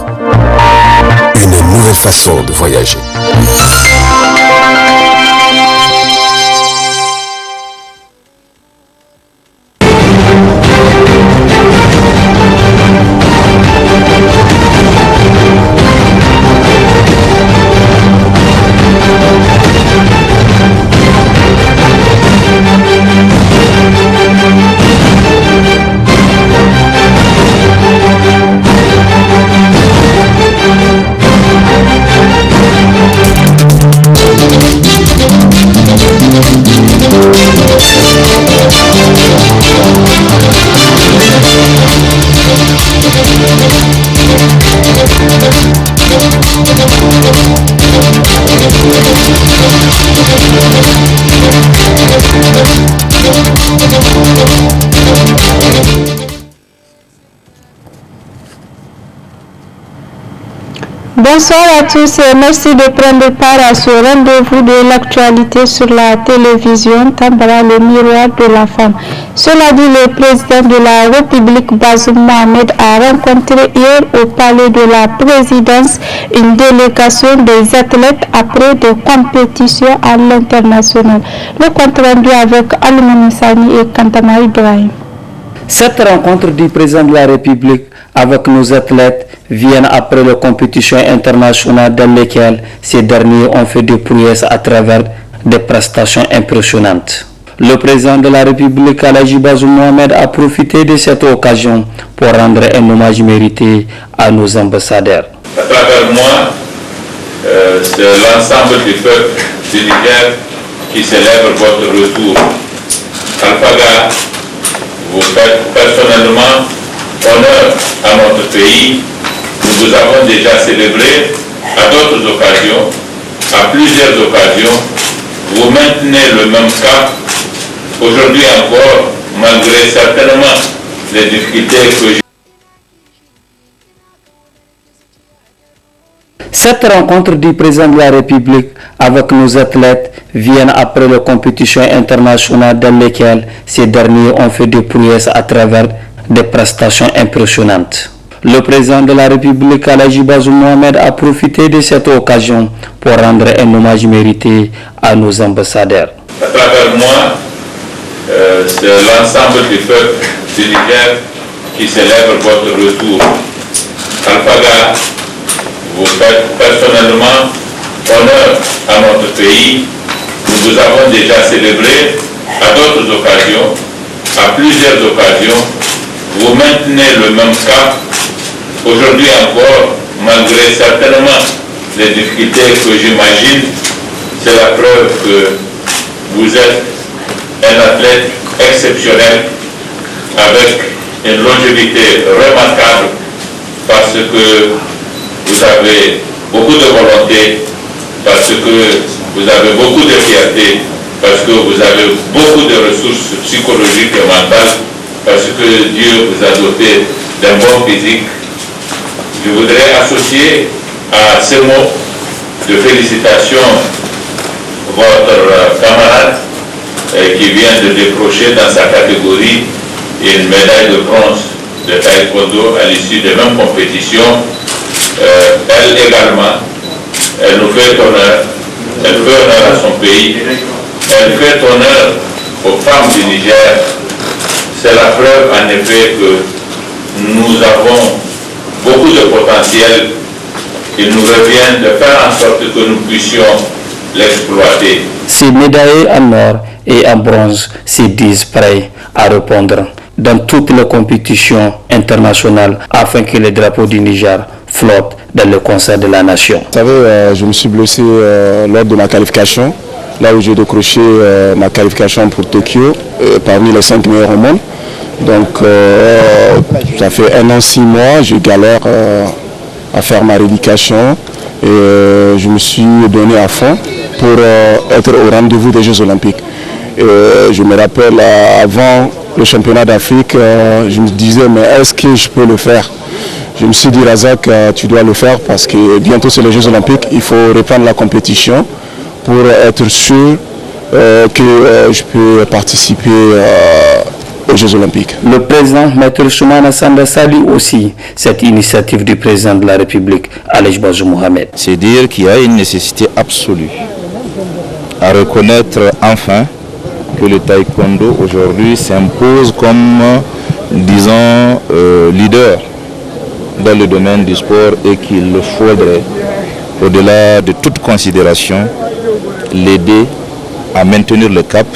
Une nouvelle façon de voyager. Bonsoir à tous et merci de prendre part à ce rendez-vous de l'actualité sur la télévision Tambara, le miroir de la femme. Cela dit, le président de la République, Bazoum Mohamed, a rencontré hier au palais de la présidence une délégation des athlètes après des compétitions à l'international. Le compte rendu avec Almouni Sani et Kantama Ibrahim. Cette rencontre du président de la République avec nos athlètes vient après les compétitions internationales dans lesquelles ces derniers ont fait des prouesses à travers des prestations impressionnantes. Le président de la République, Alhaji Bazoum Mohamed, a profité de cette occasion pour rendre un hommage mérité à nos ambassadeurs. À travers moi, c'est l'ensemble du peuple du Niger qui célèbre votre retour. Alphaga, vous faites personnellement honneur à notre pays. Nous vous avons déjà célébré à d'autres occasions, à plusieurs occasions. Vous maintenez le même cap. Aujourd'hui encore, malgré certainement les difficultés que j'ai. Cette rencontre du président de la République avec nos athlètes vient après les compétitions internationales dans lesquelles ces derniers ont fait des prouesses à travers des prestations impressionnantes. Le président de la République, Alhaji Bazoum Mohamed, a profité de cette occasion pour rendre un hommage mérité à nos ambassadeurs. À travers moi, c'est l'ensemble du peuple du Niger qui célèbre votre retour. Alphaga, vous faites personnellement honneur à notre pays. Nous vous avons déjà célébré à d'autres occasions, à plusieurs occasions. Vous maintenez le même cap. Aujourd'hui encore, malgré certainement les difficultés que j'imagine, c'est la preuve que vous êtes un athlète exceptionnel avec une longévité remarquable parce que vous avez beaucoup de volonté, parce que vous avez beaucoup de fierté, parce que vous avez beaucoup de ressources psychologiques et mentales, parce que Dieu vous a doté d'un bon physique. Je voudrais associer à ces mots de félicitations votre camarade qui vient de décrocher dans sa catégorie une médaille de bronze de taekwondo à l'issue des mêmes compétitions. Elle également, elle nous fait honneur, elle fait honneur à son pays, elle fait honneur aux femmes du Niger. C'est la preuve en effet que nous avons beaucoup de potentiel. Il nous revient de faire en sorte que nous puissions l'exploiter. Ces médaillés en or et en bronze se disent prêts à répondre dans toutes les compétitions internationales afin que le drapeau du Niger flotte dans le concert de la nation. Vous savez, je me suis blessé lors de ma qualification, là où j'ai décroché ma qualification pour Tokyo, parmi les 5 meilleurs au monde. Donc ça fait 1 an, 6 mois, je galère à faire ma rééducation et je me suis donné à fond pour être au rendez-vous des Jeux Olympiques. Et, je me rappelle avant le championnat d'Afrique, je me disais mais est-ce que je peux le faire? Je me suis dit Razak, tu dois le faire parce que bientôt c'est les Jeux Olympiques, il faut reprendre la compétition pour être sûr que je peux participer aux Jeux Olympiques. Le président Maître Soumana Sanda salue aussi cette initiative du président de la République, Alej Bazoum Mohamed. C'est dire qu'il y a une nécessité absolue à reconnaître enfin que le taekwondo aujourd'hui s'impose comme, disons, leader dans le domaine du sport et qu'il faudrait, au-delà de toute considération, l'aider à maintenir le cap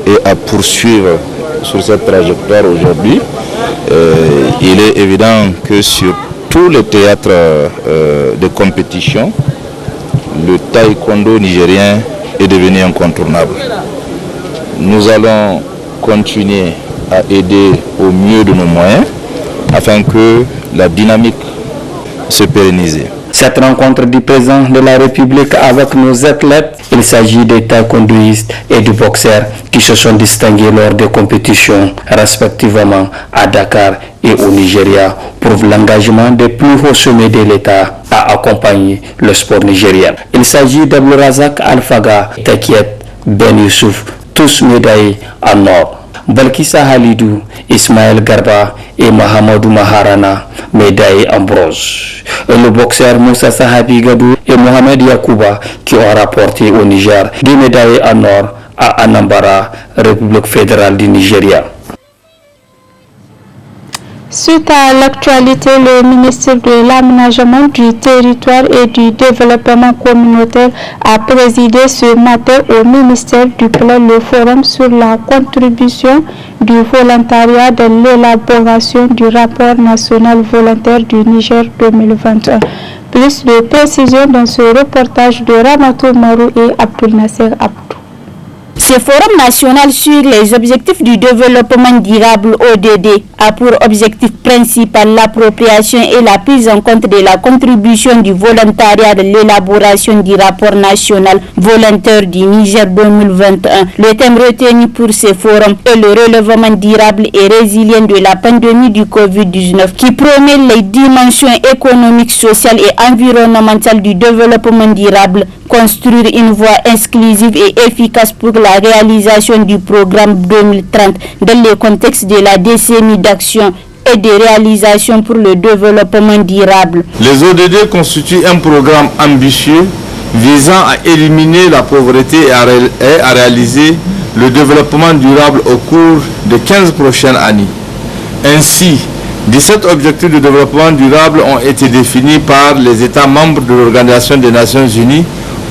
et à poursuivre sur cette trajectoire aujourd'hui. Il est évident que sur tous les théâtres de compétition, le taekwondo nigérien est devenu incontournable. Nous allons continuer à aider au mieux de nos moyens afin que la dynamique se pérennise. Cette rencontre du président de la République avec nos athlètes, il s'agit des taekwondoïstes et du boxeur qui se sont distingués lors des compétitions respectivement à Dakar et au Nigeria, prouve l'engagement des plus hauts sommets de l'État à accompagner le sport nigérien. Il s'agit d'Abdourazak Alfaga, Takiet, Ben Youssouf, tous médaillés en or. Balkissa Halidou, Ismaël Garba et Mahamadou Maharana, médaillés en bronze. Et le boxeur Moussa Sahabi Gadou et Mohamed Yakouba qui ont rapporté au Niger des médailles en or à Anambra, République fédérale du Nigeria. Suite à l'actualité, le ministère de l'Aménagement du Territoire et du Développement communautaire a présidé ce matin au ministère du Plan le forum sur la contribution du volontariat dans l'élaboration du rapport national volontaire du Niger 2021. Plus de précisions dans ce reportage de Ramatou Marou et Abdul Nasser Abdou. Ce forum national sur les objectifs du développement durable ODD a pour objectif principal l'appropriation et la prise en compte de la contribution du volontariat de l'élaboration du rapport national volontaire du Niger 2021. Le thème retenu pour ce forum est le relèvement durable et résilient de la pandémie du Covid-19 qui promet les dimensions économiques, sociales et environnementales du développement durable, construire une voie inclusive et efficace pour la réalisation du programme 2030 dans le contexte de la décennie d'action et de réalisation pour le développement durable. Les ODD constituent un programme ambitieux visant à éliminer la pauvreté et à réaliser le développement durable au cours des 15 prochaines années. Ainsi, 17 objectifs de développement durable ont été définis par les États membres de l'Organisation des Nations Unies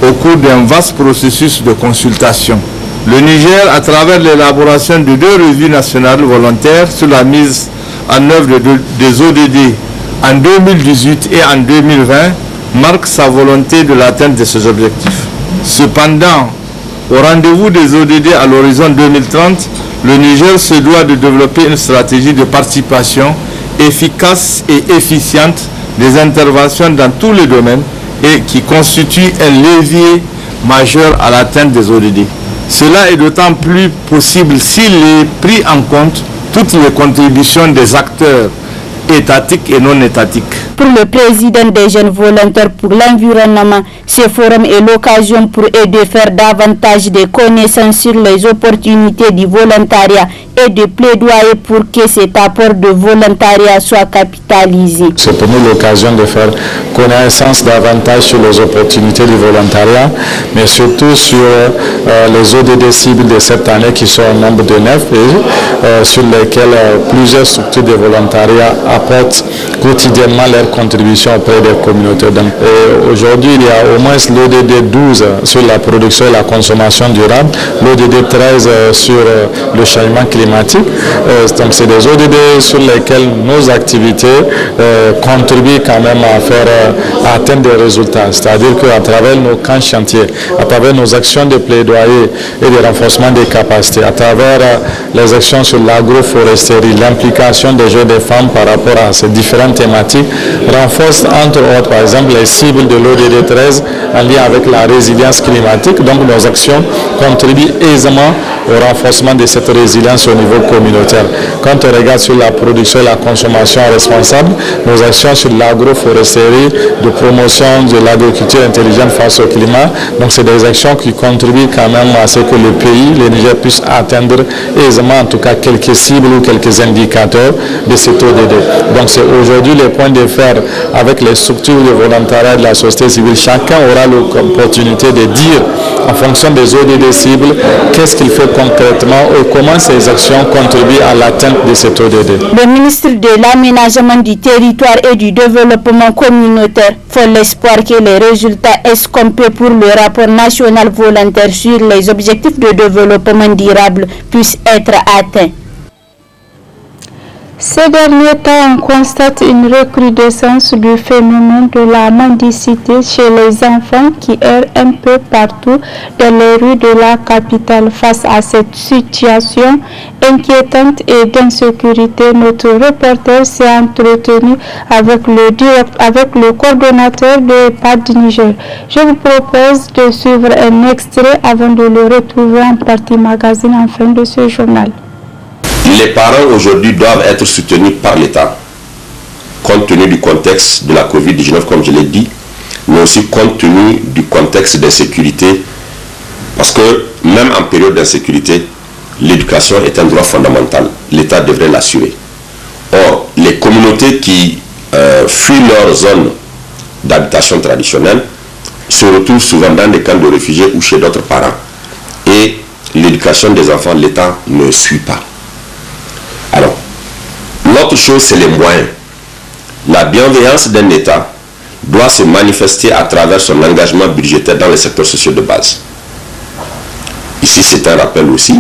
au cours d'un vaste processus de consultation. Le Niger, à travers l'élaboration de 2 revues nationales volontaires sur la mise en œuvre des ODD en 2018 et en 2020, marque sa volonté de l'atteinte de ces objectifs. Cependant, au rendez-vous des ODD à l'horizon 2030, le Niger se doit de développer une stratégie de participation efficace et efficiente des interventions dans tous les domaines et qui constitue un levier majeur à l'atteinte des ODD. Cela est d'autant plus possible s'il est pris en compte toutes les contributions des acteurs étatiques et non étatiques. Pour le président des jeunes volontaires pour l'environnement, ce forum est l'occasion pour eux de faire davantage de connaissances sur les opportunités du volontariat et de plaidoyer pour que cet apport de volontariat soit capitalisé. C'est pour nous l'occasion de faire connaissance davantage sur les opportunités du volontariat, mais surtout sur les ODD cibles de cette année qui sont au nombre de 9 et sur lesquels plusieurs structures de volontariat apportent quotidiennement leur contribution auprès des communautés. Aujourd'hui, il y a au moins l'ODD 12 sur la production et la consommation durable, l'ODD 13 sur le changement climatique. Donc c'est des ODD sur lesquels nos activités contribuent quand même à atteindre des résultats. C'est-à-dire qu'à travers nos camps chantiers, à travers nos actions de plaidoyer et de renforcement des capacités, à travers les actions sur l'agroforesterie, l'implication des jeunes et des femmes par rapport à ces différentes thématiques, renforce entre autres, par exemple, les cibles de l'ODD 13 en lien avec la résilience climatique. Donc nos actions contribuent aisément au renforcement de cette résilience au niveau communautaire. Quand on regarde sur la production et la consommation responsable, nos actions sur l'agroforesterie, de promotion de l'agriculture intelligente face au climat, donc c'est des actions qui contribuent quand même à ce que le pays, le Niger, puisse atteindre aisément en tout cas quelques cibles ou quelques indicateurs de cet ODD. Donc c'est aujourd'hui le point de faire avec les structures de volontariat de la société civile. Chacun aura l'opportunité de dire en fonction des ODD cibles qu'est-ce qu'il fait concrètement et comment ces actions contribuent à l'atteinte de cet ODD. Le ministre de l'Aménagement du territoire et du développement communautaire fait l'espoir que les résultats escomptés pour le rapport national volontaire sur les objectifs de développement durable puissent être atteints. Ces derniers temps, on constate une recrudescence du phénomène de la mendicité chez les enfants qui errent un peu partout dans les rues de la capitale. Face à cette situation inquiétante et d'insécurité, notre reporter s'est entretenu avec le coordonnateur de PAD Niger. Je vous propose de suivre un extrait avant de le retrouver en partie magazine en fin de ce journal. Les parents aujourd'hui doivent être soutenus par l'État, compte tenu du contexte de la Covid-19, comme je l'ai dit, mais aussi compte tenu du contexte d'insécurité, parce que même en période d'insécurité, l'éducation est un droit fondamental. L'État devrait l'assurer. Or, les communautés qui fuient leur zone d'habitation traditionnelle se retrouvent souvent dans des camps de réfugiés ou chez d'autres parents. Et l'éducation des enfants, l'État ne suit pas. Alors, l'autre chose, c'est les moyens. La bienveillance d'un État doit se manifester à travers son engagement budgétaire dans les secteurs sociaux de base. Ici, c'est un rappel aussi.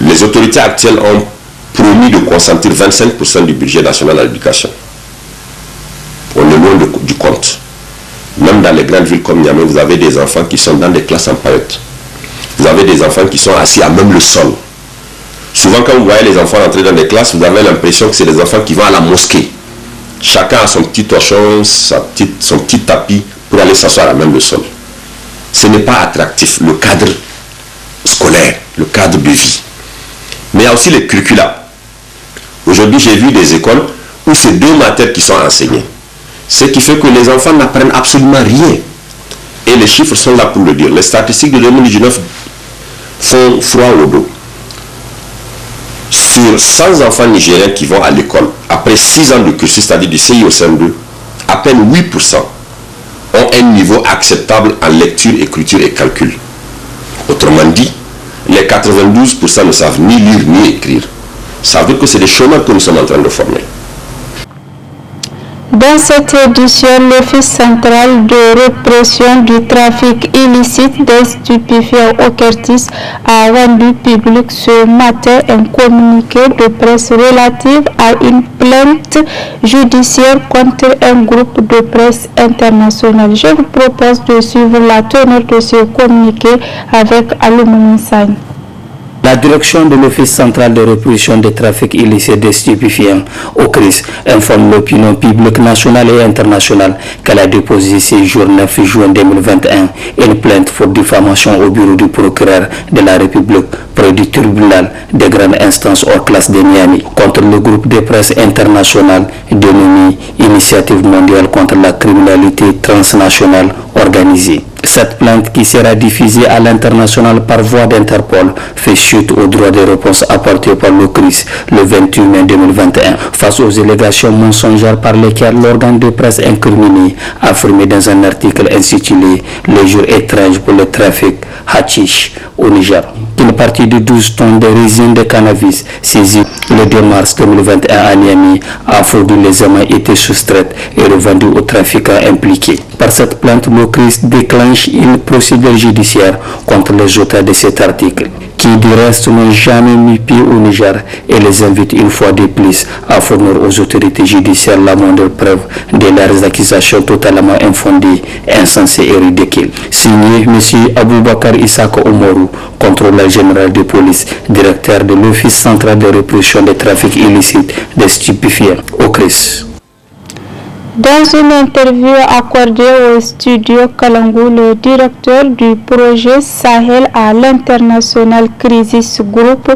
Les autorités actuelles ont promis de consentir 25% du budget national à l'éducation. On est loin du compte. Même dans les grandes villes comme Niamey, vous avez des enfants qui sont dans des classes en paillettes. Vous avez des enfants qui sont assis à même le sol. Souvent, quand vous voyez les enfants entrer dans des classes, vous avez l'impression que c'est des enfants qui vont à la mosquée. Chacun a son petit torchon, son petit tapis pour aller s'asseoir à même le sol. Ce n'est pas attractif, le cadre scolaire, le cadre de vie. Mais il y a aussi les curricula. Aujourd'hui, j'ai vu des écoles où c'est 2 matières qui sont enseignées. Ce qui fait que les enfants n'apprennent absolument rien. Et les chiffres sont là pour le dire. Les statistiques de 2019 font froid au dos. Sur 100 enfants nigériens qui vont à l'école, après 6 ans de cursus, c'est-à-dire du CI au CM2, à peine 8% ont un niveau acceptable en lecture, écriture et calcul. Autrement dit, les 92% ne savent ni lire ni écrire. Ça veut dire que c'est des chômeurs que nous sommes en train de former. Dans cette édition, l'Office central de répression du trafic illicite des stupéfiants au Curtis a rendu public ce matin un communiqué de presse relatif à une plainte judiciaire contre un groupe de presse international. Je vous propose de suivre la teneur de ce communiqué avec Aloumou Sagne. La direction de l'Office central de répression des trafics illicites des stupéfiants, OCRIS, informe l'opinion publique nationale et internationale qu'elle a déposé ce jour 9 juin 2021 une plainte pour diffamation au bureau du procureur de la République près du tribunal des grandes instances hors classe de Niamey contre le groupe de presse international dénommé Initiative mondiale contre la criminalité transnationale organisée. Cette plainte, qui sera diffusée à l'international par voie d'Interpol, fait suite au droit de réponse apporté par l'OCRIS le 28 mai 2021 face aux allégations mensongères par lesquelles l'organe de presse incriminé a affirmé dans un article intitulé « Les jours étranges pour le trafic Hachiche au Niger » qu'une partie de 12 tonnes de résine de cannabis saisie le 2 mars 2021 à Niamey a frauduleusement été soustraite et revendue aux trafiquants impliqués. Par cette plainte, l'OCRIS déclenche une procédure judiciaire contre les auteurs de cet article, qui du reste n'ont jamais mis pied au Niger, et les invite une fois de plus à fournir aux autorités judiciaires la moindre preuve de leurs accusations totalement infondées, insensées et ridicules. Signé M. Aboubakar Issaka Oumarou, contrôleur général de police, directeur de l'Office central de répression des trafics illicites des stupéfiants, OCRIS. Dans une interview accordée au studio Kalangu, le directeur du projet Sahel à l'international Crisis Group,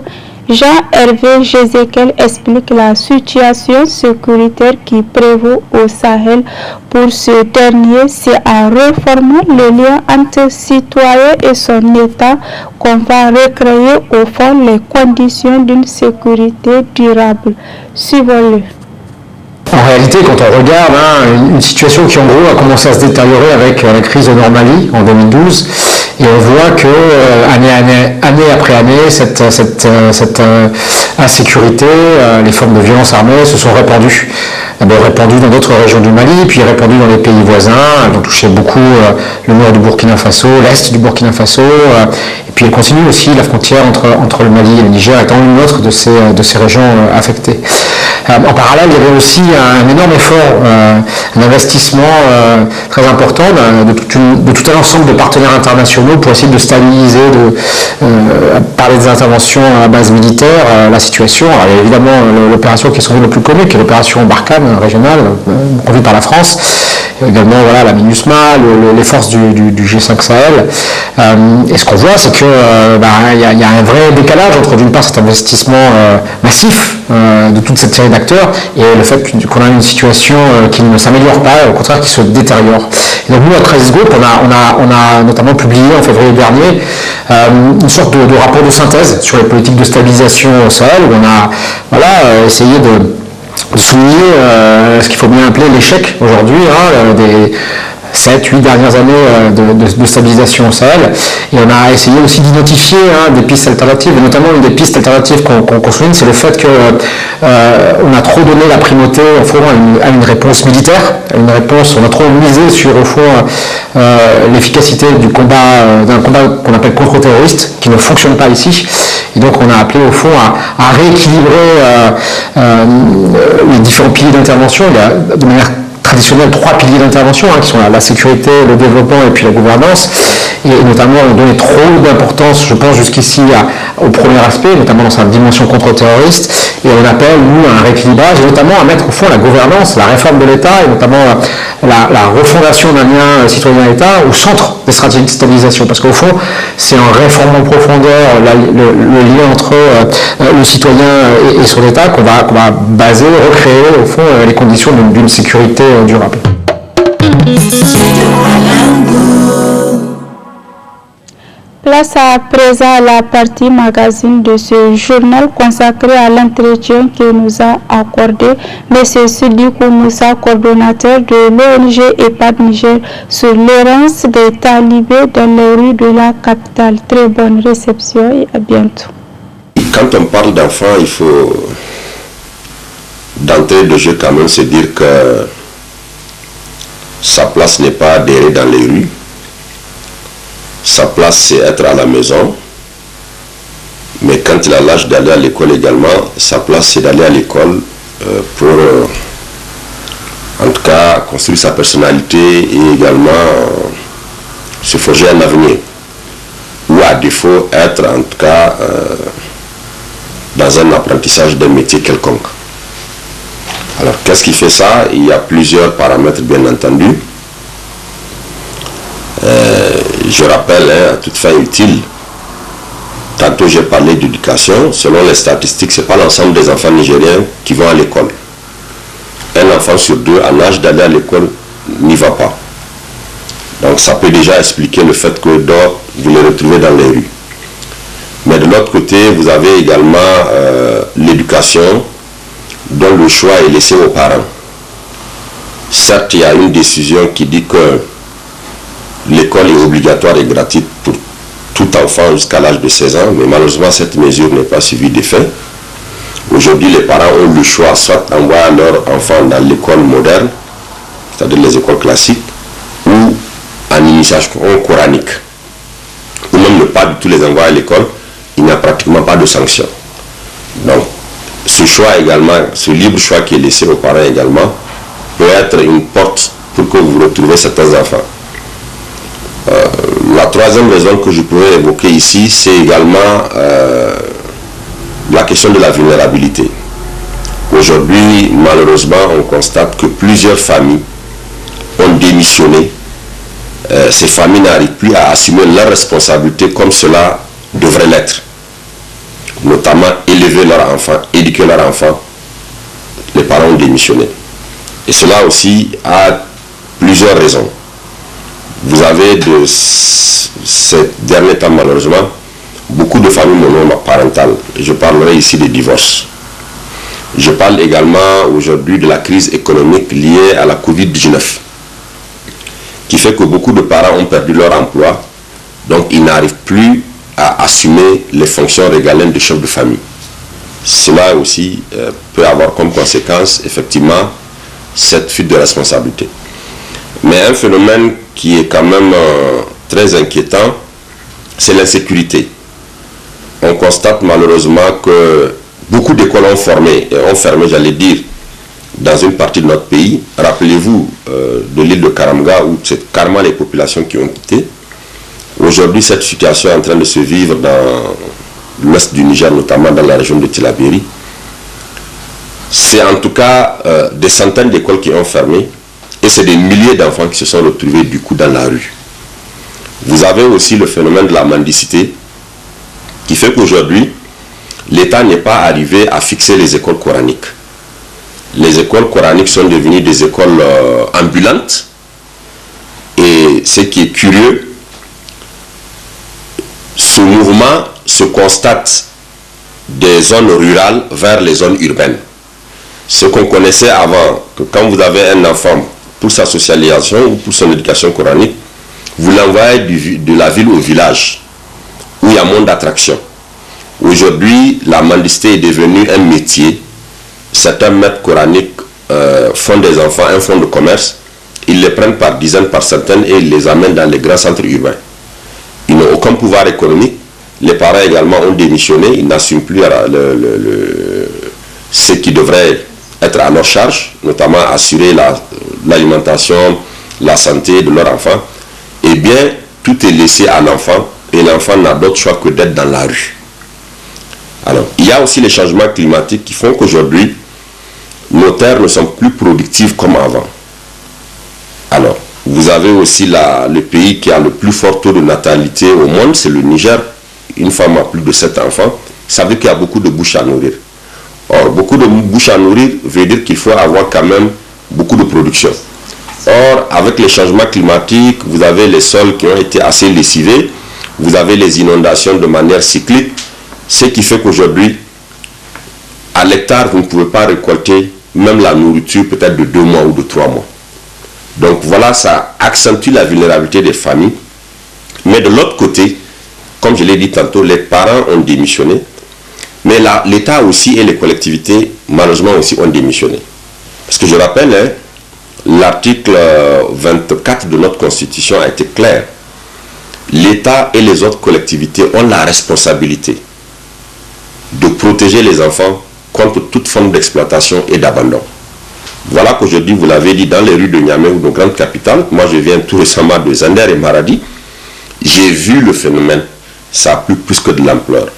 Jean-Hervé Jézéquel, explique la situation sécuritaire qui prévaut au Sahel. Pour ce dernier, c'est en réformant le lien entre citoyen et son État qu'on va recréer au fond les conditions d'une sécurité durable. Suivons-le. En réalité, quand on regarde une situation qui en gros a commencé à se détériorer avec la crise de Normalie en 2012, et on voit que année après année, cette insécurité, les formes de violence armée se sont répandues. D'abord répandues dans d'autres régions du Mali, puis répandues dans les pays voisins. Elles ont touché beaucoup le nord du Burkina Faso, l'est du Burkina Faso, et puis elles continuent aussi la frontière entre le Mali et le Niger étant une autre de ces régions affectées. En parallèle, il y avait aussi un énorme effort, un investissement très important de tout un ensemble de partenaires internationaux pour essayer de stabiliser, par des interventions à base militaire, la situation. Alors, il y a évidemment l'opération qui est sans doute la plus connue, qui est l'opération Barkhane régionale, conduite par la France. Également la MINUSMA, les forces du G5 Sahel. Et ce qu'on voit, c'est qu'il y a un vrai décalage entre d'une part cet investissement massif de toute cette série d'acteurs et le fait qu'on a une situation qui ne s'améliore pas, au contraire qui se détériore. Et donc nous, à Crisis Group, on a notamment publié en février dernier une sorte de rapport de synthèse sur les politiques de stabilisation au Sahel, où on a essayé de souligner ce qu'il faut bien appeler l'échec aujourd'hui des 7-8 dernières années de stabilisation au Sahel. Et on a essayé aussi d'identifier des pistes alternatives, et notamment une des pistes alternatives qu'on souligne, c'est le fait qu'on a trop donné la primauté au fond à une réponse militaire, on a trop misé sur au fond l'efficacité d'un combat qu'on appelle contre-terroriste, qui ne fonctionne pas ici. Et donc on a appelé au fond à rééquilibrer les différents piliers d'intervention. Il y a de manière traditionnelle 3 piliers d'intervention qui sont la sécurité, le développement et puis la gouvernance, et notamment on donnait trop d'importance, je pense jusqu'ici, au premier aspect, notamment dans sa dimension contre-terroriste, et on appelle nous à un rééquilibrage, et notamment à mettre au fond la gouvernance, la réforme de l'État, et notamment la refondation d'un lien citoyen-État au centre des stratégies de stabilisation, parce qu'au fond c'est en réformant en profondeur le lien entre le citoyen et son État qu'on va baser, recréer au fond les conditions d'une sécurité durable. Place à présent à la partie magazine de ce journal consacré à l'entretien que nous a accordé M. Sidikou Moussa, coordonnateur de l'ONG EHPAD Niger, sur l'errance des talibés dans les rues de la capitale. Très bonne réception et à bientôt. Quand on parle d'enfants, il faut d'entrée de jeu quand même se dire que sa place n'est pas d'errer dans les rues. Sa place, c'est être à la maison. Mais quand il a l'âge d'aller à l'école également, sa place, c'est d'aller à l'école pour, en tout cas, construire sa personnalité et également se forger un avenir. Ou à défaut, être en tout cas dans un apprentissage d'un métier quelconque. Alors, qu'est-ce qui fait ça? Il y a plusieurs paramètres, bien entendu. Je rappelle, à toute fin utile, tantôt j'ai parlé d'éducation. Selon les statistiques, ce n'est pas l'ensemble des enfants nigériens qui vont à l'école. Un enfant sur 2 en âge d'aller à l'école n'y va pas. Donc ça peut déjà expliquer le fait que vous les retrouvez dans les rues. Mais de l'autre côté, vous avez également l'éducation dont le choix est laissé aux parents. Certes, il y a une décision qui dit que l'école est obligatoire et gratuite pour tout enfant jusqu'à l'âge de 16 ans, mais malheureusement cette mesure n'est pas suivie des faits. Aujourd'hui, les parents ont le choix soit d'envoyer leurs enfants dans l'école moderne, c'est-à-dire les écoles classiques, ou en initiation coranique, ou même ne pas du tout les envoyer à l'école. Il n'y a pratiquement pas de sanction. Donc, ce choix également, ce libre choix qui est laissé aux parents également, peut être une porte pour que vous retrouvez certains enfants. La troisième raison que je pourrais évoquer ici, c'est également la question de la vulnérabilité. Aujourd'hui, malheureusement, on constate que plusieurs familles démissionné, ces familles n'arrivent plus à assumer leurs responsabilités comme cela devrait l'être. Notamment élever leurs enfants, éduquer leurs enfants. Les parents ont démissionné. Et cela aussi a plusieurs raisons. Vous avez de ces derniers temps, malheureusement, beaucoup de familles monoparentales. Je parlerai ici des divorces. Je parle également aujourd'hui de la crise économique liée à la Covid-19, qui fait que beaucoup de parents ont perdu leur emploi, donc ils n'arrivent plus à assumer les fonctions régaliennes de chef de famille. Cela aussi peut avoir comme conséquence, effectivement, cette fuite de responsabilité. Mais un phénomène qui est quand même très inquiétant, c'est l'insécurité. On constate malheureusement que beaucoup d'écoles ont fermé, j'allais dire, dans une partie de notre pays. Rappelez-vous de l'île de Karamga, où c'est carrément les populations qui ont quitté. Aujourd'hui, cette situation est en train de se vivre dans l'ouest du Niger, notamment dans la région de Tillabéri. C'est en tout cas des centaines d'écoles qui ont fermé, et c'est des milliers d'enfants qui se sont retrouvés du coup dans la rue. Vous avez aussi le phénomène de la mendicité, qui fait qu'aujourd'hui, l'État n'est pas arrivé à fixer les écoles coraniques. Les écoles coraniques sont devenues des écoles ambulantes. Et ce qui est curieux, ce mouvement se constate des zones rurales vers les zones urbaines. Ce qu'on connaissait avant, que quand vous avez un enfant pour sa socialisation ou pour son éducation coranique, vous l'envoyez de la ville au village, où il y a moins d'attractions. Aujourd'hui, la mendicité est devenue un métier. Certains maîtres coraniques font des enfants un fonds de commerce. Ils les prennent par dizaines, par centaines et ils les amènent dans les grands centres urbains. Ils n'ont aucun pouvoir économique. Les parents également ont démissionné. Ils n'assument plus ce qui devrait être à leur charge, notamment assurer l'alimentation, la santé de leur enfant. Eh bien, tout est laissé à l'enfant et l'enfant n'a d'autre choix que d'être dans la rue. Alors, il y a aussi les changements climatiques qui font qu'aujourd'hui, nos terres ne sont plus productives comme avant. Alors, vous avez aussi le pays qui a le plus fort taux de natalité au monde, c'est le Niger. Une femme a plus de 7 enfants. Ça veut qu'il y a beaucoup de bouches à nourrir. Or, beaucoup de bouches à nourrir veut dire qu'il faut avoir quand même beaucoup de production. Or, avec les changements climatiques, vous avez les sols qui ont été assez lessivés, vous avez les inondations de manière cyclique, ce qui fait qu'aujourd'hui, à l'hectare, vous ne pouvez pas récolter même la nourriture peut-être de 2 mois ou de 3 mois. Donc voilà, ça accentue la vulnérabilité des familles. Mais de l'autre côté, comme je l'ai dit tantôt, les parents ont démissionné, mais l'État aussi et les collectivités, malheureusement aussi, ont démissionné. Parce que je rappelle, l'article 24 de notre Constitution a été clair. L'État et les autres collectivités ont la responsabilité de protéger les enfants contre toute forme d'exploitation et d'abandon. Voilà qu'aujourd'hui, vous l'avez dit, dans les rues de Niamey ou de nos grandes capitales, moi je viens tout récemment de Zander et Maradi, j'ai vu le phénomène, ça a pris plus que de l'ampleur.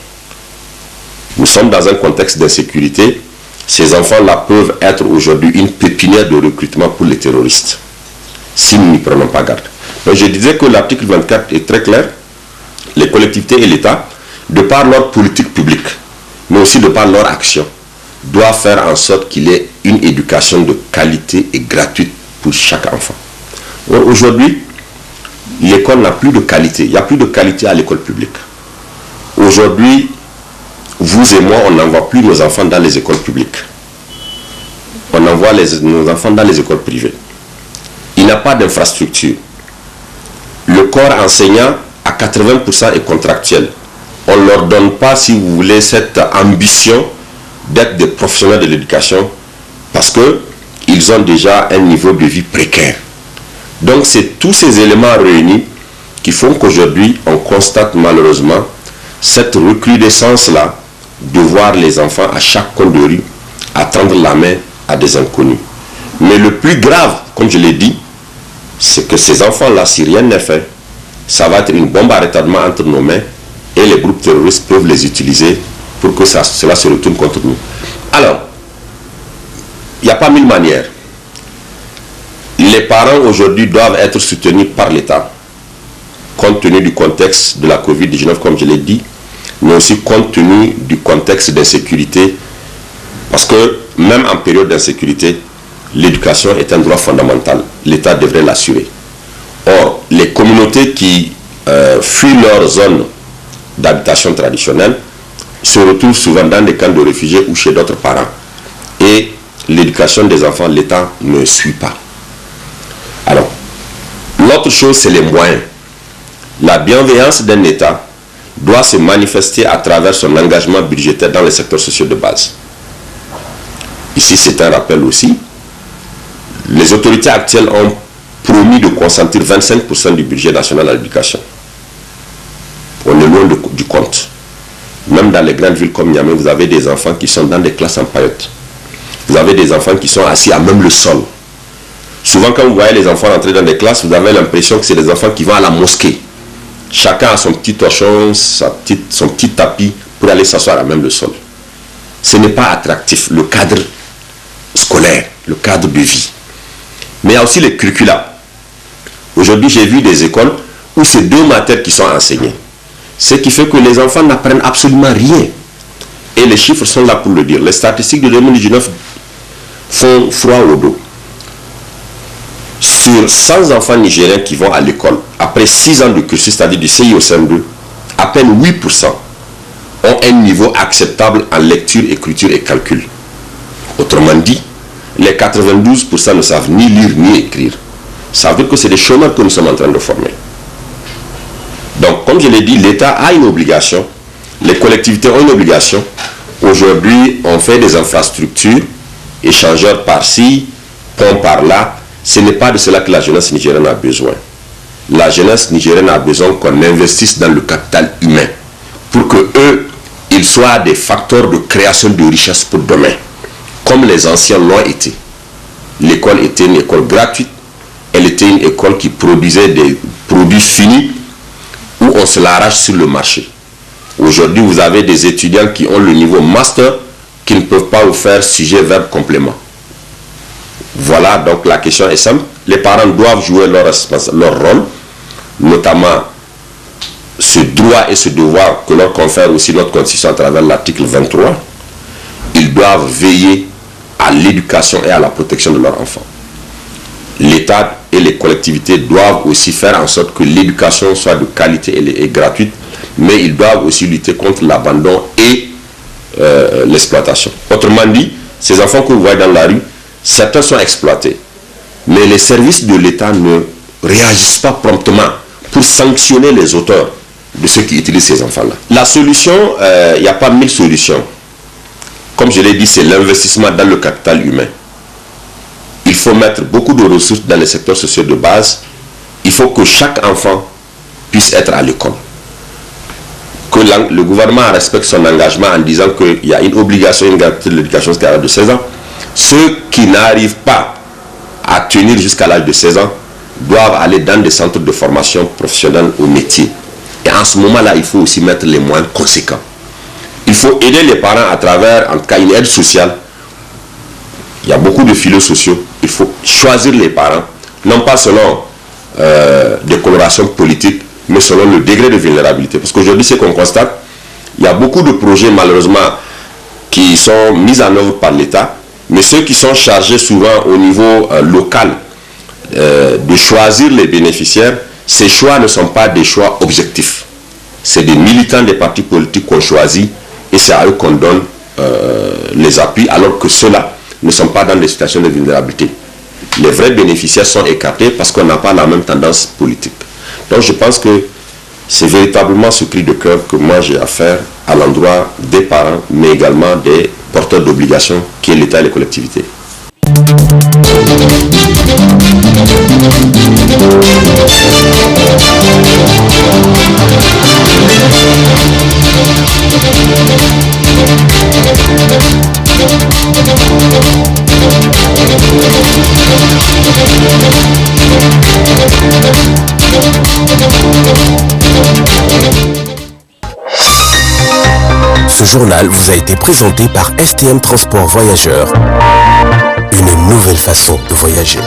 Nous sommes dans un contexte d'insécurité, ces enfants-là peuvent être aujourd'hui une pépinière de recrutement pour les terroristes, si nous n'y prenons pas garde. Donc je disais que l'article 24 est très clair, les collectivités et l'État, de par leur politique publique, mais aussi de par leur action, doivent faire en sorte qu'il y ait une éducation de qualité et gratuite pour chaque enfant. Aujourd'hui, l'école n'a plus de qualité. Il n'y a plus de qualité à l'école publique. Aujourd'hui, vous et moi, on n'envoie plus nos enfants dans les écoles publiques. On envoie nos enfants dans les écoles privées. Il n'y a pas d'infrastructure. Le corps enseignant, à 80% est contractuel. On ne leur donne pas, si vous voulez, cette ambition d'être des professionnels de l'éducation parce qu'ils ont déjà un niveau de vie précaire. Donc c'est tous ces éléments réunis qui font qu'aujourd'hui on constate malheureusement cette recrudescence-là de voir les enfants à chaque coin de rue à tendre la main à des inconnus. Mais le plus grave, comme je l'ai dit, c'est que ces enfants-là, si rien n'est fait, ça va être une bombe à retardement entre nos mains et les groupes terroristes peuvent les utiliser pour que cela se retourne contre nous. Alors, il n'y a pas 1000 manières. Les les parents aujourd'hui doivent être soutenus par l'État, compte tenu du contexte de la Covid-19, comme je l'ai dit, mais aussi compte tenu du contexte d'insécurité, parce que même en période d'insécurité, l'éducation est un droit fondamental. L'État devrait l'assurer. Or, les communautés qui fuient leur zone d'habitation traditionnelle se retrouvent souvent dans des camps de réfugiés ou chez d'autres parents. Et l'éducation des enfants, l'État ne suit pas. Alors, l'autre chose, c'est les moyens. La bienveillance d'un État doit se manifester à travers son engagement budgétaire dans les secteurs sociaux de base. Ici, c'est un rappel aussi. Les autorités actuelles ont promis de consentir 25% du budget national à l'éducation. On est loin du compte. Même dans les grandes villes comme Niamey, vous avez des enfants qui sont dans des classes en paillotes. Vous avez des enfants qui sont assis à même le sol. Souvent, quand vous voyez les enfants entrer dans des classes, vous avez l'impression que c'est des enfants qui vont à la mosquée. Chacun a son petit torchon, son petit tapis pour aller s'asseoir à même le sol. Ce n'est pas attractif, le cadre scolaire, le cadre de vie. Mais il y a aussi les curricula. Aujourd'hui, j'ai vu des écoles où c'est 2 matières qui sont enseignées. Ce qui fait que les enfants n'apprennent absolument rien. Et les chiffres sont là pour le dire. Les statistiques de 2019 font froid au dos. Sur 100 enfants nigériens qui vont à l'école, après 6 ans de cursus, c'est-à-dire du CI au CM2, à peine 8% ont un niveau acceptable en lecture, écriture et calcul. Autrement dit, les 92% ne savent ni lire ni écrire. Ça veut dire que c'est des chômeurs que nous sommes en train de former. Donc, comme je l'ai dit, l'État a une obligation, les collectivités ont une obligation. Aujourd'hui, on fait des infrastructures, échangeurs par-ci, ponts par-là. Ce n'est pas de cela que la jeunesse nigérienne a besoin. La jeunesse nigérienne a besoin qu'on investisse dans le capital humain pour que eux, ils soient des facteurs de création de richesse pour demain, comme les anciens l'ont été. L'école était une école gratuite, elle était une école qui produisait des produits finis où on se l'arrache sur le marché. Aujourd'hui, vous avez des étudiants qui ont le niveau master qui ne peuvent pas vous faire sujet, verbe, complément. Voilà, donc la question est simple. Les parents doivent jouer leur rôle, notamment ce droit et ce devoir que leur confère aussi notre Constitution à travers l'article 23. Ils doivent veiller à l'éducation et à la protection de leurs enfants. L'État et les collectivités doivent aussi faire en sorte que l'éducation soit de qualité et gratuite, mais ils doivent aussi lutter contre l'abandon et l'exploitation. Autrement dit, ces enfants que vous voyez dans la rue, certains sont exploités, mais les services de l'État ne réagissent pas promptement pour sanctionner les auteurs de ceux qui utilisent ces enfants-là. La solution, il n'y a pas 1000 solutions. Comme je l'ai dit, c'est l'investissement dans le capital humain. Il faut mettre beaucoup de ressources dans les secteurs sociaux de base. Il faut que chaque enfant puisse être à l'école. Que le gouvernement respecte son engagement en disant qu'il y a une obligation, une gratuité de l'éducation jusqu'à l'âge de 16 ans. Ceux qui n'arrivent pas à tenir jusqu'à l'âge de 16 ans doivent aller dans des centres de formation professionnelle au métier. Et en ce moment-là, il faut aussi mettre les moyens conséquents. Il faut aider les parents à travers, en tout cas, une aide sociale. Il y a beaucoup de filets sociaux. Il faut choisir les parents, non pas selon des colorations politiques, mais selon le degré de vulnérabilité. Parce qu'aujourd'hui, ce qu'on constate, il y a beaucoup de projets, malheureusement, qui sont mis en œuvre par l'État, mais ceux qui sont chargés souvent au niveau local de choisir les bénéficiaires, ces choix ne sont pas des choix objectifs. C'est des militants des partis politiques qu'on choisit et c'est à eux qu'on donne les appuis, alors que ceux-là ne sont pas dans des situations de vulnérabilité. Les vrais bénéficiaires sont écartés parce qu'on n'a pas la même tendance politique. Donc je pense que c'est véritablement ce cri de cœur que moi j'ai à faire à l'endroit des parents, mais également des porteurs d'obligations qui est l'État et les collectivités. Ce journal vous a été présenté par STM Transport Voyageurs. Une nouvelle façon de voyager.